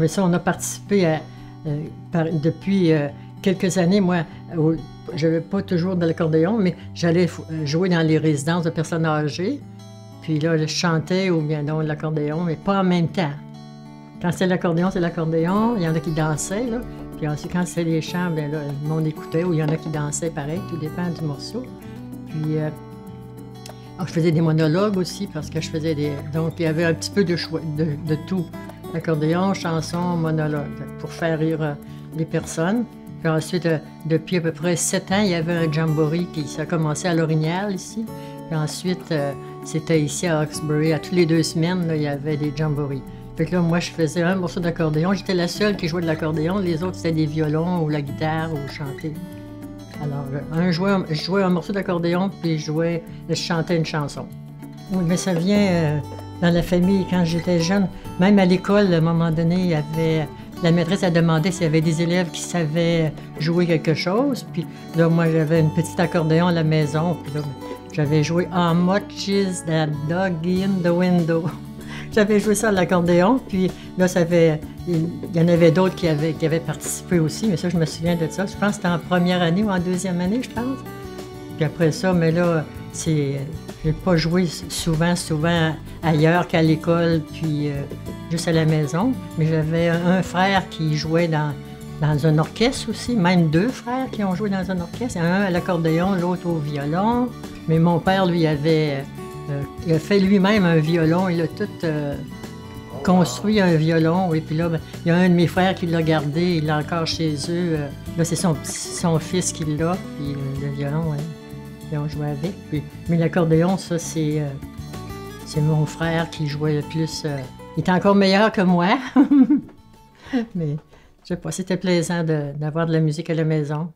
mais ça, on a participé depuis quelques années. Moi, je n'avais pas toujours de l'accordéon, mais j'allais jouer dans les résidences de personnes âgées. Puis là, je chantais ou bien non de l'accordéon, mais pas en même temps. Quand c'est l'accordéon, c'est l'accordéon. Il y en a qui dansaient, là. Puis ensuite, quand c'était les chants, bien là, le monde écoutait, ou il y en a qui dansaient pareil, tout dépend du morceau. Puis, je faisais des monologues aussi, parce que je faisais des... Donc, il y avait un petit peu de choix, de tout. L'accordéon, chanson, monologue, pour faire rire les personnes. Puis ensuite, depuis à peu près 7 ans, il y avait un jamboree ça a commencé à Lorignal, ici. Puis ensuite, c'était ici à Hawkesbury. À toutes les 2 semaines, là, il y avait des jamborees. Fait que là, moi, je faisais un morceau d'accordéon. J'étais la seule qui jouait de l'accordéon. Les autres, c'était des violons ou la guitare ou chanter. Alors, je jouais un morceau d'accordéon, puis je chantais une chanson. Oui, mais ça vient dans la famille. Quand j'étais jeune, même à l'école, à un moment donné, il y avait... La maîtresse a demandé s'il y avait des élèves qui savaient jouer quelque chose. Puis là, moi, j'avais une petite accordéon à la maison. Puis là, j'avais joué « How much is that dog in the window? » J'avais joué ça à l'accordéon. Puis là, il y en avait d'autres qui avaient participé aussi. Mais ça, je me souviens de ça. Je pense que c'était en première année ou en deuxième année, je pense. Puis après ça, mais là, j'ai pas joué souvent ailleurs qu'à l'école, puis juste à la maison. Mais j'avais un frère qui jouait dans un orchestre aussi, même 2 frères qui ont joué dans un orchestre. Un à l'accordéon, l'autre au violon. Mais mon père, lui, il a fait lui-même un violon. Il a tout construit un violon. Et puis là, il y a un de mes frères qui l'a gardé. Il l'a encore chez eux. Là, c'est son fils qui l'a, puis le violon, ils ont joué avec. Mais l'accordéon, ça, c'est mon frère qui jouait le plus. Il était encore meilleur que moi. Mais je sais pas, c'était plaisant d'avoir de la musique à la maison.